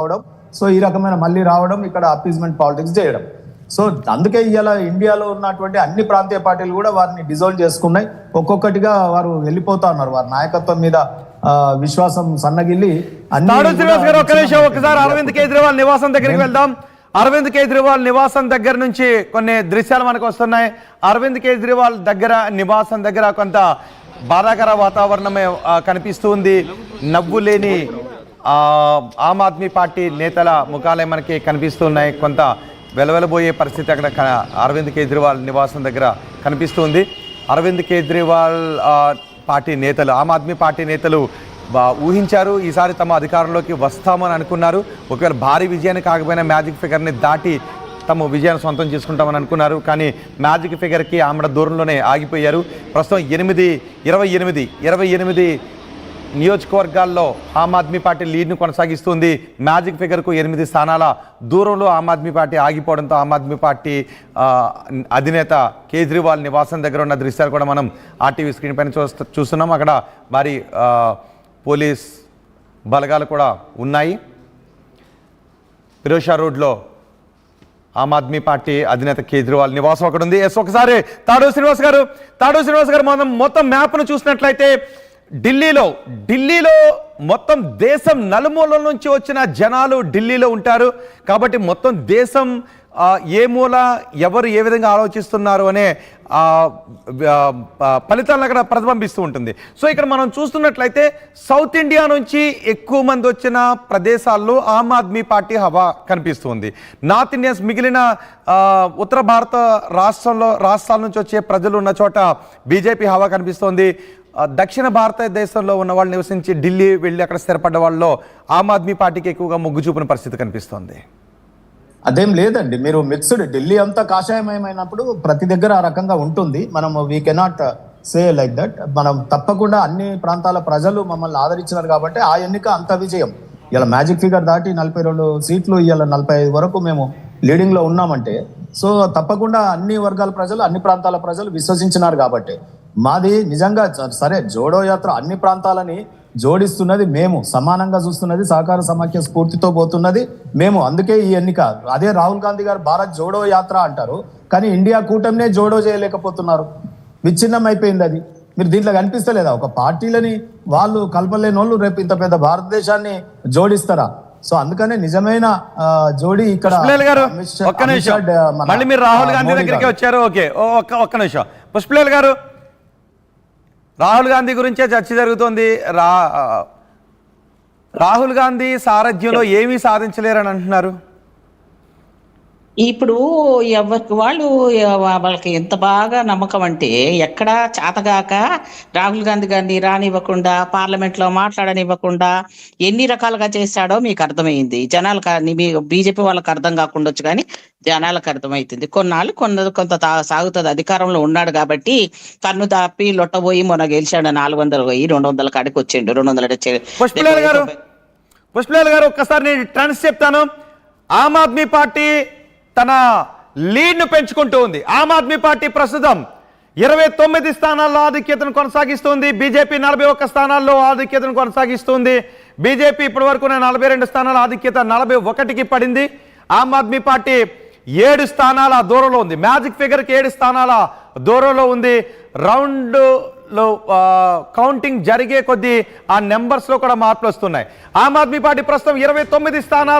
రావడం, సో ఈ రకమైన మళ్ళీ రావడం, ఇక్కడ అపీజ్మెంట్ పాలిటిక్స్ చేయడం. సో అందుకే ఇవాళ ఇండియాలో ఉన్నటువంటి అన్ని ప్రాంతీయ పార్టీలు కూడా వారిని డిజోల్వ్ చేసుకున్నాయి. ఒక్కొక్కటిగా వారు వెళ్ళిపోతా ఉన్నారు. వారి నాయకత్వం మీద విశ్వాసం సన్నగిల్లి ఒకసారి అరవింద్ కేజ్రీవాల్ నివాసం దగ్గరికి వెళ్దాం. అరవింద్ కేజ్రీవాల్ నివాసం దగ్గర నుంచి కొన్ని దృశ్యాలు మనకు వస్తున్నాయి. అరవింద్ కేజ్రీవాల్ దగ్గర నివాసం దగ్గర కొంత బాధాకర వాతావరణమే కనిపిస్తుంది. నవ్వు లేని ఆమ్ ఆద్మీ పార్టీ నేతల ముఖాలే మనకి కనిపిస్తున్నాయి. కొంత వెలవెలబోయే పరిస్థితి అక్కడ అరవింద్ కేజ్రీవాల్ నివాసం దగ్గర కనిపిస్తుంది. అరవింద్ కేజ్రీవాల్ పార్టీ నేతలు, ఆమ్ ఆద్మీ పార్టీ నేతలు ఊహించారు ఈసారి తమ అధికారంలోకి వస్తామని అనుకున్నారు. ఒకవేళ భారీ విజయాన్ని కాకపోయినా మ్యాజిక్ ఫిగర్ని దాటి తమ విజయాన్ని సొంతం చేసుకుంటామని అనుకున్నారు. కానీ మ్యాజిక్ ఫిగర్కి ఆమెడ దూరంలోనే ఆగిపోయారు. ప్రస్తుతం 28 నియోజకవర్గాల్లో ఆమ్ ఆద్మీ పార్టీ లీడ్ను కొనసాగిస్తుంది. మ్యాజిక్ ఫిగర్కు 8 స్థానాల దూరంలో ఆమ్ ఆద్మీ పార్టీ ఆగిపోవడంతో ఆమ్ ఆద్మీ పార్టీ అధినేత కేజ్రీవాల్ నివాసం దగ్గర ఉన్న దృశ్యాలు కూడా మనం ఆర్టీవీ స్క్రీన్ పైన చూస్తున్నాం. అక్కడ భారీ పోలీస్ బలగాలు కూడా ఉన్నాయి. ఫిరోషా రోడ్లో ఆమ్ ఆద్మీ పార్టీ అధినేత కేజ్రీవాల్ నివాసం అక్కడ ఉంది. ఒకసారి తాడూ శ్రీనివాస్ గారు మొత్తం మ్యాప్ను చూసినట్లయితే ఢిల్లీలో మొత్తం దేశం నలుమూలల నుంచి వచ్చిన జనాలు ఢిల్లీలో ఉంటారు. కాబట్టి మొత్తం దేశం ఏ మూల ఎవరు ఏ విధంగా ఆలోచిస్తున్నారు అనే ఫలితాలను అక్కడ ప్రతిబింబిస్తూ ఉంటుంది. సో ఇక్కడ మనం చూస్తున్నట్లయితే సౌత్ ఇండియా నుంచి ఎక్కువ మంది వచ్చిన ప్రదేశాల్లో ఆమ్ ఆద్మీ పార్టీ హవా కనిపిస్తుంది. నార్త్ ఇండియన్స్ మిగిలిన ఉత్తర భారత రాష్ట్రాల నుంచి వచ్చే ప్రజలు ఉన్న చోట బీజేపీ హవా కనిపిస్తోంది. దక్షిణ భారతదేశంలో ఉన్న వాళ్ళు నివసించి ఢిల్లీ వెళ్ళి అక్కడ స్థిరపడ్డ వాళ్ళలో ఆమ్ ఆద్మీ పార్టీకి ఎక్కువగా మొగ్గు చూపిన పరిస్థితి కనిపిస్తోంది. అదేం లేదండి, మీరు మిక్స్డ్ ఢిల్లీ అంతా కాషాయమయమైనప్పుడు ప్రతి దగ్గర ఆ రకంగా ఉంటుంది. మనం we cannot say like that. మనం తప్పకుండా అన్ని ప్రాంతాల ప్రజలు మమ్మల్ని ఆదరించినారు కాబట్టి ఆ ఎన్నిక అంత విజయం. ఇలా మ్యాజిక్ ఫిగర్ దాటి 42 సీట్లు, ఇలా 45 వరకు మేము లీడింగ్ లో ఉన్నామంటే సో తప్పకుండా అన్ని వర్గాల ప్రజలు, అన్ని ప్రాంతాల ప్రజలు విశ్వసించినారు కాబట్టి మాది నిజంగా సరే. జోడో యాత్ర అన్ని ప్రాంతాలని జోడిస్తున్నది మేము, సమానంగా చూస్తున్నది, సహకార సమాఖ్య స్ఫూర్తితో పోతున్నది మేము. అందుకే ఈ ఎన్నిక. అదే రాహుల్ గాంధీ గారు భారత్ జోడో యాత్ర అంటారు, కానీ ఇండియా కూటమినే జోడో చేయలేకపోతున్నారు. విచ్ఛిన్నం అయిపోయింది అది. మీరు దీంట్లో కనిపిస్తలేదా? ఒక పార్టీలని వాళ్ళు కలపలేని వాళ్ళు రేపు ఇంత పెద్ద భారతదేశాన్ని జోడిస్తారా? సో అందుకనే నిజమైన జోడి ఇక్కడ. మళ్ళీ మీరు రాహుల్ గాంధీ దగ్గరికి వచ్చారు. ఓకే, ఒక్క నిమిషం. పుష్పలేల్ గారు, రాహుల్ గాంధీ గురించే చర్చ జరుగుతోంది. రాహుల్ గాంధీ సారథ్యంలో ఏమీ సాధించలేరని అంటున్నారు. ఇప్పుడు ఎవరికి వాళ్ళకి ఎంత బాగా నమ్మకం అంటే ఎక్కడా చేతగాక రాహుల్ గాంధీ గారిని రానివ్వకుండా, పార్లమెంట్లో మాట్లాడనివ్వకుండా ఎన్ని రకాలుగా చేశాడో మీకు అర్థమైంది. జనాలకు, మీ బీజేపీ వాళ్ళకి అర్థం కాకుండొచ్చు కానీ జనాలకు అర్థమవుతుంది. కొన్నాళ్ళు కొంత సాగుతుంది. అధికారంలో ఉన్నాడు కాబట్టి కన్ను దాపి లొట్టబోయి మొన్న గెలిచాడు. 400 పోయి 200 కాడికి వచ్చిండు. 200. పుష్పలేల్ గారు ఒక్కసారి నేను ట్రెండ్స్ చెప్తాను. ఆమ్ ఆద్మీ పార్టీ తన లీడ్ను పెంచుకుంటూ ఉంది. ఆమ్ ఆద్మీ పార్టీ ప్రస్తుతం 29 స్థానాల్లో ఆధిక్యతను కొనసాగిస్తుంది. బీజేపీ 41 స్థానాల్లో ఆధిక్యతను కొనసాగిస్తుంది. బీజేపీ ఇప్పటి వరకు 42 స్థానాల ఆధిక్యత 41కి పడింది. ఆమ్ ఆద్మీ పార్టీ 7 స్థానాల దూరంలో ఉంది. మ్యాజిక్ ఫిగర్కి 7 స్థానాల దూరంలో ఉంది. రౌండ్లో కౌంటింగ్ జరిగే కొద్దీ ఆ నెంబర్స్లో కూడా మార్పులు వస్తున్నాయి. ఆమ్ ఆద్మీ పార్టీ ప్రస్తుతం 29 స్థానాలు